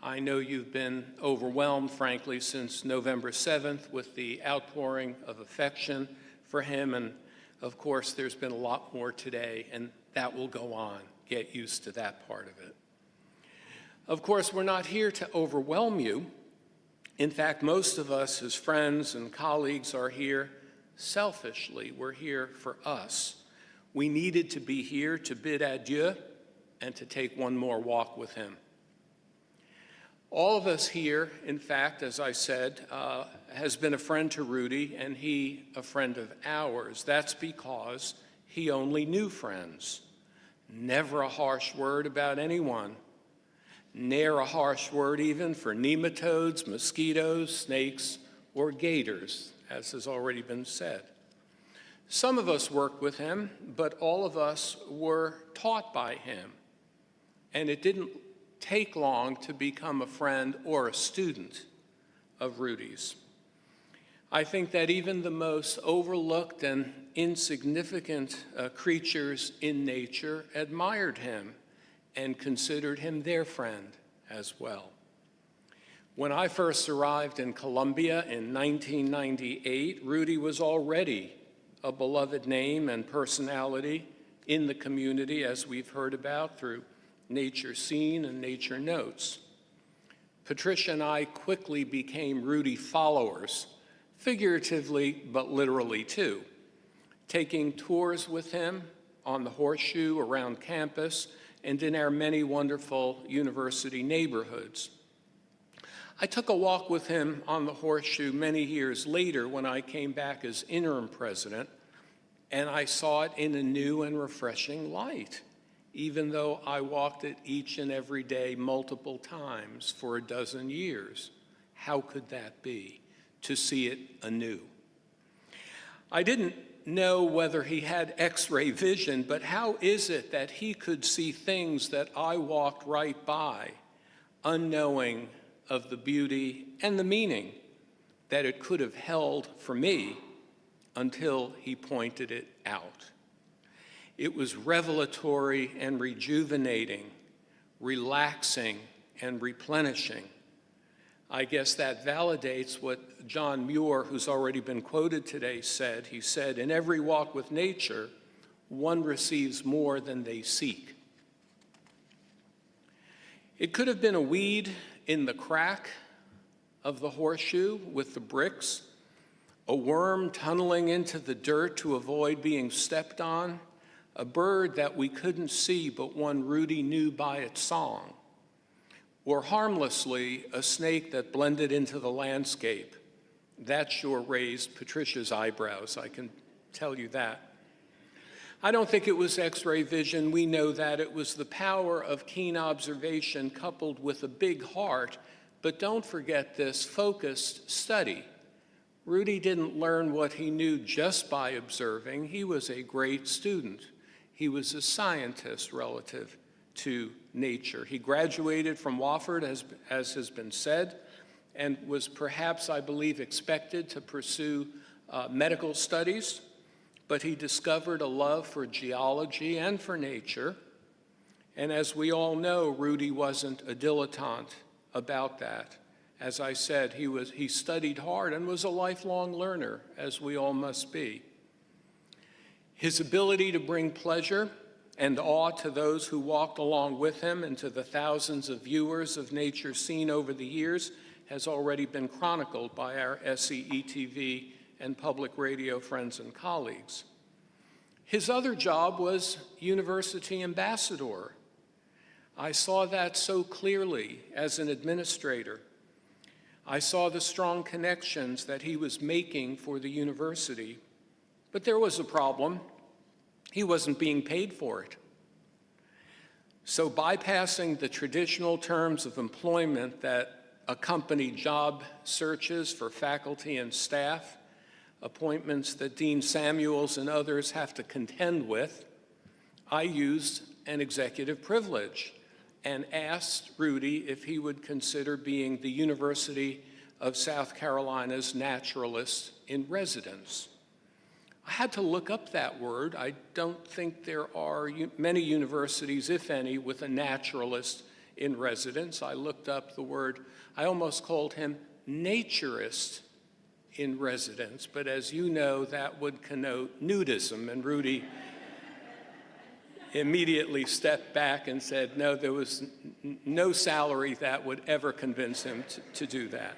I know you've been overwhelmed, frankly, since November 7th with the outpouring of affection for him, and of course, there's been a lot more today, and that will go on. Get used to that part of it. Of course, we're not here to overwhelm you. In fact, most of us as friends and colleagues are here selfishly. We're here for us. We needed to be here to bid adieu and to take one more walk with him. All of us here, in fact, as I said, has been a friend to Rudy, and he a friend of ours. That's because he only knew friends. Never a harsh word about anyone. Ne'er a harsh word even for nematodes, mosquitoes, snakes, or gators, as has already been said. Some of us worked with him, but all of us were taught by him. And it didn't take long to become a friend or a student of Rudy's. I think that even the most overlooked and insignificant creatures in nature admired him and considered him their friend as well. When I first arrived in Columbia in 1998, Rudy was already a beloved name and personality in the community, as we've heard about through Nature Scene and Nature Notes. Patricia and I quickly became Rudy followers, figuratively but literally too, taking tours with him on the horseshoe around campus and in our many wonderful university neighborhoods. I took a walk with him on the horseshoe many years later when I came back as interim president, and I saw it in a new and refreshing light, even though I walked it each and every day multiple times for a dozen years. How could that be, to see it anew? I didn't know whether he had X-ray vision, but how is it that he could see things that I walked right by, unknowing of the beauty and the meaning that it could have held for me until he pointed it out? It was revelatory and rejuvenating relaxing, and replenishing. I guess that validates what John Muir, who's already been quoted today, said. He said, "In every walk with nature, one receives more than they seek." It could have been a weed in the crack of the horseshoe with the bricks, a worm tunneling into the dirt to avoid being stepped on, a bird that we couldn't see but one Rudy knew by its song, or harmlessly a snake that blended into the landscape. That sure raised Patricia's eyebrows, I can tell you that. I don't think it was X-ray vision. We know that it was the power of keen observation coupled with a big heart, but don't forget this focused study. Rudy didn't learn what he knew just by observing. He was a great student. He was a scientist relative to nature. He graduated from Wofford, as has been said, and was perhaps, I believe, expected to pursue medical studies, but he discovered a love for geology and for nature. And as we all know, Rudy wasn't a dilettante about that. As I said, he studied hard and was a lifelong learner, as we all must be. His ability to bring pleasure and awe to those who walked along with him and to the thousands of viewers of Nature Seen over the years has already been chronicled by our SCETV and public radio friends and colleagues. His other job was university ambassador. I saw that so clearly as an administrator. I saw the strong connections that he was making for the university, but there was a problem. He wasn't being paid for it. So bypassing the traditional terms of employment that accompany job searches for faculty and staff, appointments that Dean Samuels and others have to contend with, I used an executive privilege and asked Rudy if he would consider being the University of South Carolina's naturalist in residence. I had to look up that word. I don't think there are many universities, if any, with a naturalist in residence. I looked up the word. I almost called him naturist in residence, but as you know, that would connote nudism, and Rudy immediately stepped back and said, no, there was no salary that would ever convince him to do that.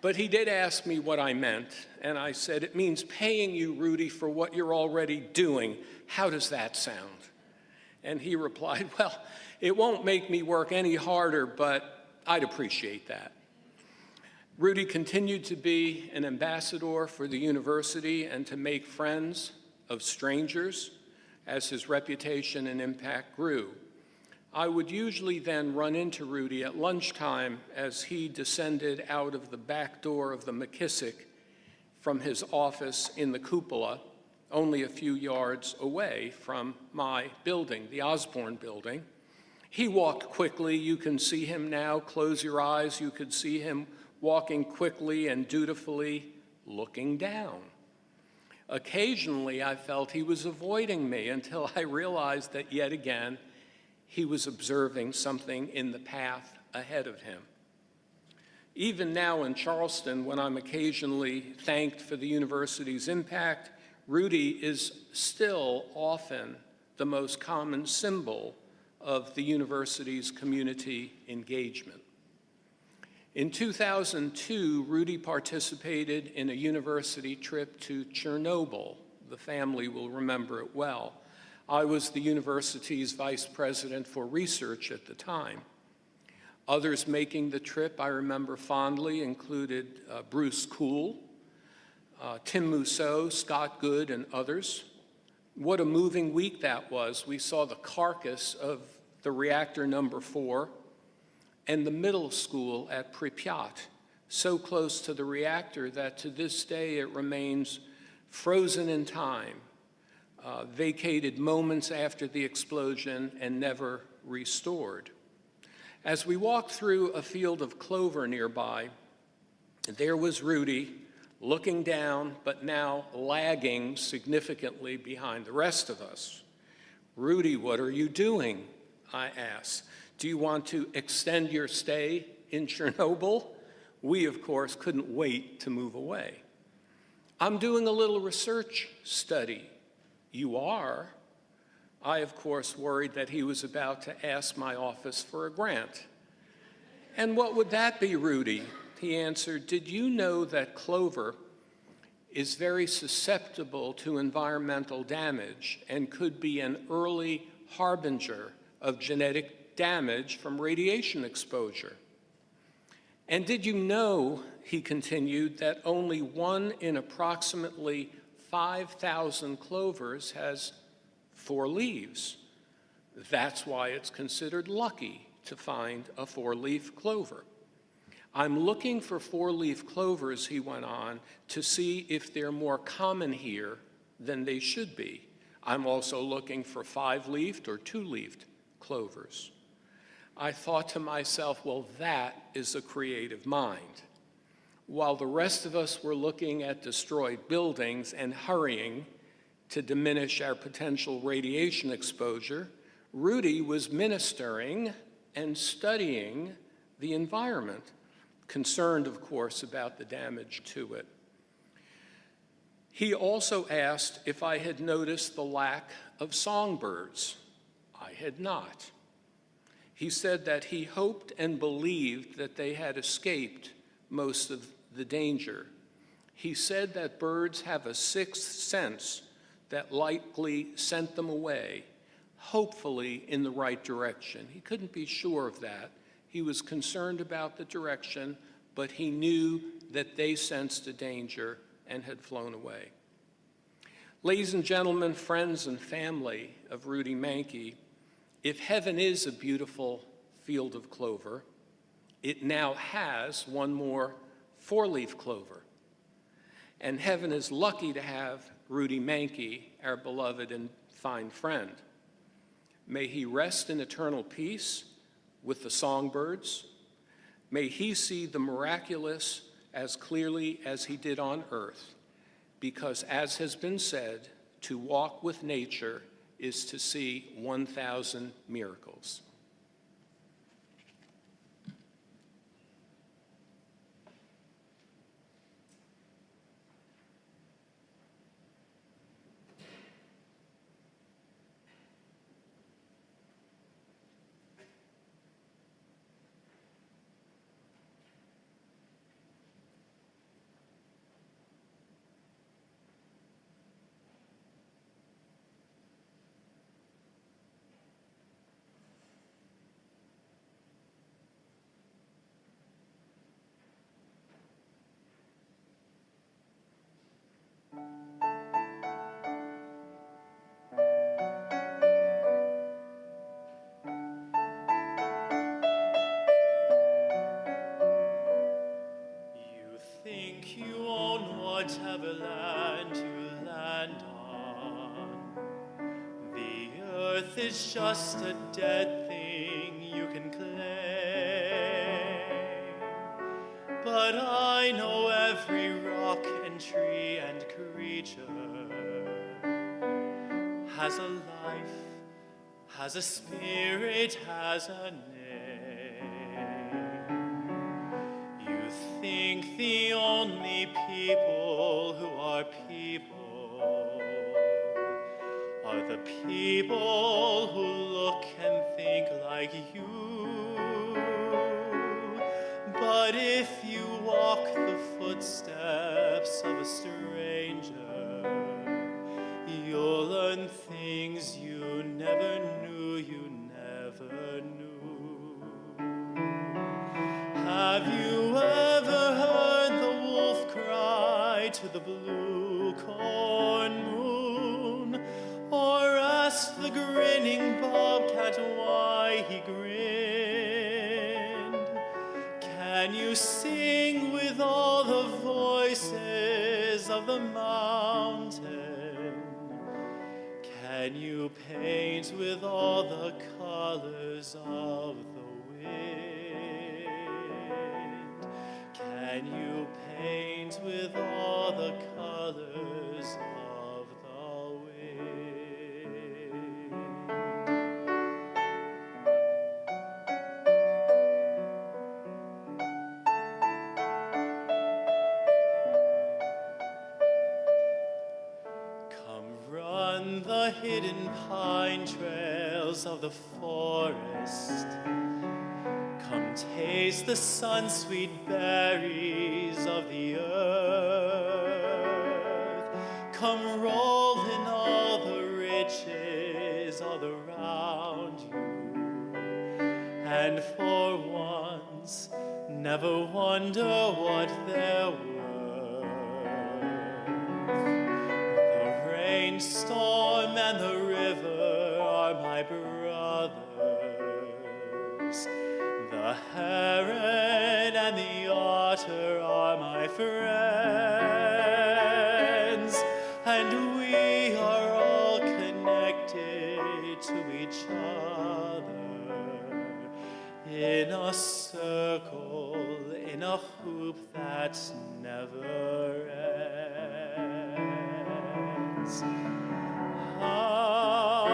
But he did ask me what I meant, and I said, it means paying you, Rudy, for what you're already doing. How does that sound? And he replied, well, it won't make me work any harder, but I'd appreciate that. Rudy continued to be an ambassador for the university and to make friends of strangers as his reputation and impact grew. I would usually then run into Rudy at lunchtime as he descended out of the back door of the McKissick from his office in the cupola, only a few yards away from my building, the Osborne building. He walked quickly. You can see him now. Close your eyes. You could see him walking quickly and dutifully, looking down. Occasionally, I felt he was avoiding me until I realized that yet again, he was observing something in the path ahead of him. Even now in Charleston, when I'm occasionally thanked for the university's impact, Rudy is still often the most common symbol of the university's community engagement. In 2002, Rudy participated in a university trip to Chernobyl. The family will remember it well. I was the university's vice president for research at the time. Others making the trip, I remember fondly, included Bruce Kuhl, Tim Mousseau, Scott Good, and others. What a moving week that was. We saw the carcass of the reactor number 4 and the middle school at Pripyat, so close to the reactor that to this day it remains frozen in time, vacated moments after the explosion and never restored. As we walked through a field of clover nearby, there was Rudy looking down, but now lagging significantly behind the rest of us. Rudy, what are you doing? I asked. Do you want to extend your stay in Chernobyl? We, of course, couldn't wait to move away. I'm doing a little research study. You are? I, of course, worried that he was about to ask my office for a grant. And what would that be, Rudy? He answered, did you know that clover is very susceptible to environmental damage and could be an early harbinger of genetic damage from radiation exposure? And did you know, he continued, that only 1 in approximately 5,000 clovers has 4 leaves? That's why it's considered lucky to find a 4-leaf clover. I'm looking for 4-leaf clovers, he went on, to see if they're more common here than they should be. I'm also looking for 5-leafed or 2-leafed clovers. I thought to myself, well, that is a creative mind. While the rest of us were looking at destroyed buildings and hurrying to diminish our potential radiation exposure, Rudy was ministering and studying the environment, concerned, of course, about the damage to it. He also asked if I had noticed the lack of songbirds. I had not. He said that he hoped and believed that they had escaped most of the danger. He said that birds have a sixth sense that likely sent them away, hopefully in the right direction. He couldn't be sure of that. He was concerned about the direction, but he knew that they sensed a danger and had flown away. Ladies and gentlemen, friends and family of Rudy Mancke, if heaven is a beautiful field of clover, it now has one more 4-leaf clover. And heaven is lucky to have Rudy Mancke, our beloved and fine friend. May he rest in eternal peace with the songbirds. May he see the miraculous as clearly as he did on earth, because as has been said, to walk with nature is to see 1,000 miracles. You think you own whatever land you land on. The earth is just a dead thing you can claim. But I know every rock and tree and creature has a life, has a spirit, has a name. You think the only people who are people are the people who look and think like you. But if you walk the footsteps of a stranger, you'll learn things you never knew you never knew. Have you ever heard the wolf cry to the blue corn moon? Or asked the grinning bobcat why he grinned? Can you sing with all the voices of the mountain? Can you paint with all the colors of the wind? Can you paint with all the colors of the wind? the hidden pine trails of the forest. Come taste the sun-sweet berries of the earth. Come roll in all the riches all around you. And for once, never wonder what they're worth. The rainstorm and the river are my brothers. The heron and the otter are my friends. And we are all connected to each other in a circle, in a hoop that never ends. How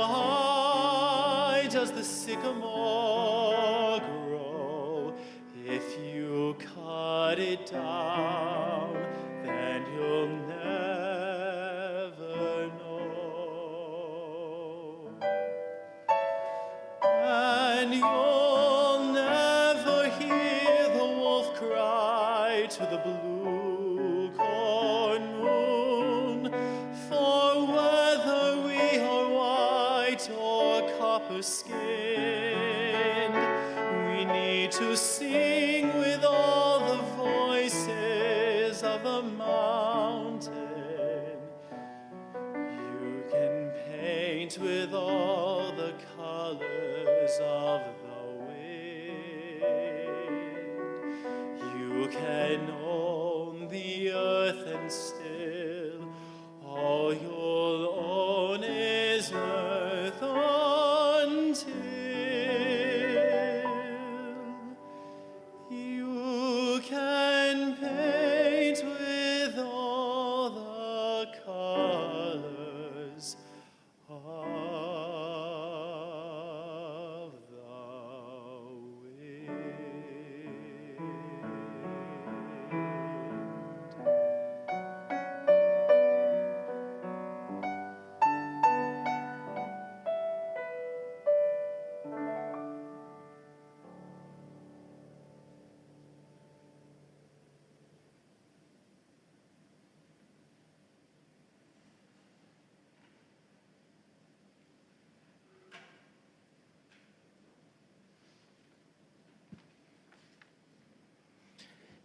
high does the sycamore grow? If you cut it down, then you'll never know. And you'll never hear the wolf cry to the blue corn moon. For whether we are white or copper-skinned, we need to sing with all the voices of the mountain. You can paint with all the colors of the wind. You can own the earth and still all you'll own is earth until you can paint with all the colors of the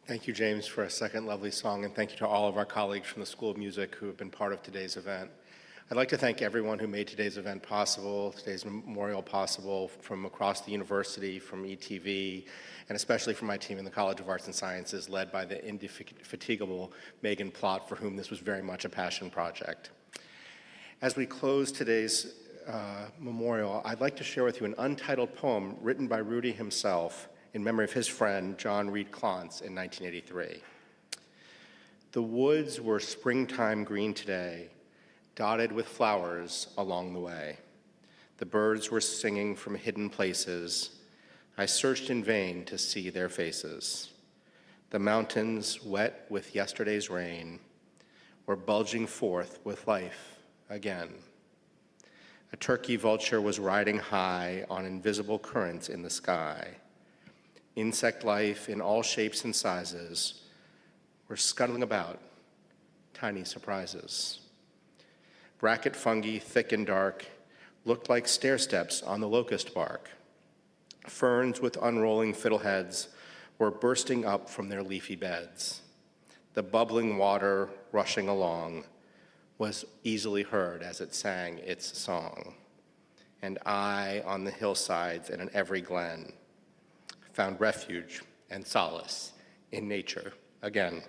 Thank you, James, for a second lovely song, and thank you to all of our colleagues from the School of Music who have been part of today's event. I'd like to thank everyone who made today's event possible, today's memorial possible, from across the university, from ETV, and especially from my team in the College of Arts and Sciences, led by the indefatigable Megan Plott, for whom this was very much a passion project. As we close today's memorial, I'd like to share with you an untitled poem written by Rudy himself in memory of his friend, John Reed Clontz, in 1983. The woods were springtime green today, dotted with flowers along the way. The birds were singing from hidden places. I searched in vain to see their faces. The mountains, wet with yesterday's rain, were bulging forth with life again. A turkey vulture was riding high on invisible currents in the sky. Insect life in all shapes and sizes were scuttling about, tiny surprises. Bracket fungi, thick and dark, looked like stair steps on the locust bark. Ferns with unrolling fiddleheads were bursting up from their leafy beds. The bubbling water rushing along was easily heard as it sang its song. And I, on the hillsides and in every glen, found refuge and solace in nature again.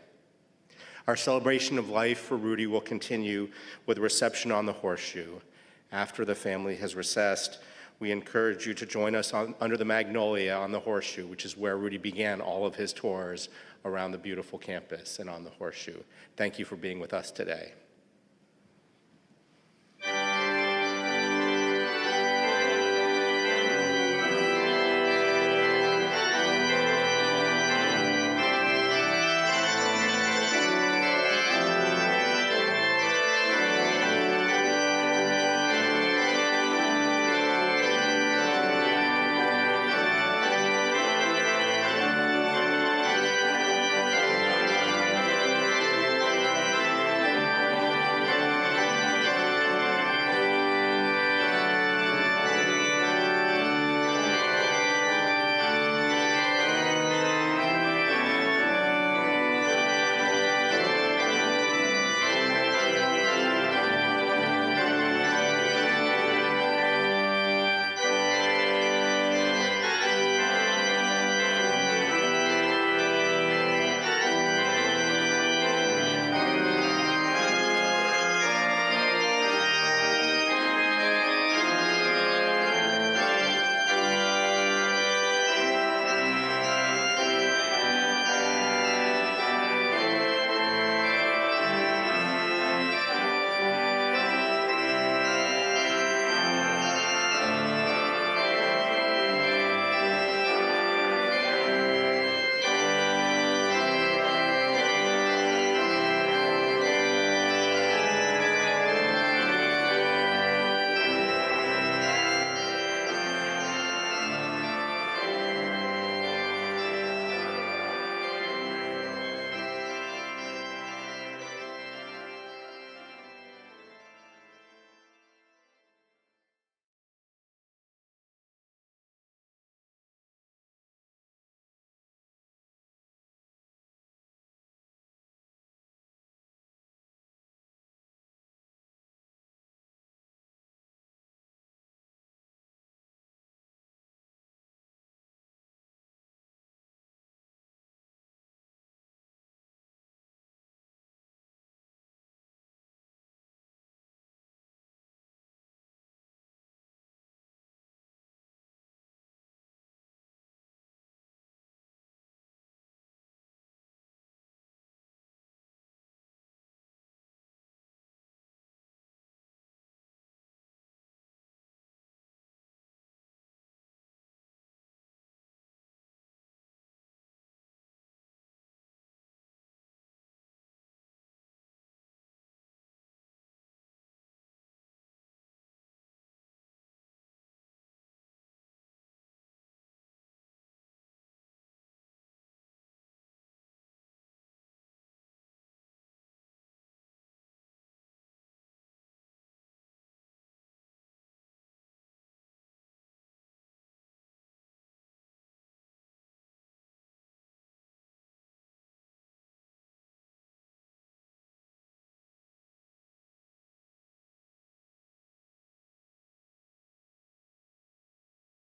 Our celebration of life for Rudy will continue with a reception on the Horseshoe. After the family has recessed, we encourage you to join us under the magnolia on the Horseshoe, which is where Rudy began all of his tours around the beautiful campus and on the Horseshoe. Thank you for being with us today.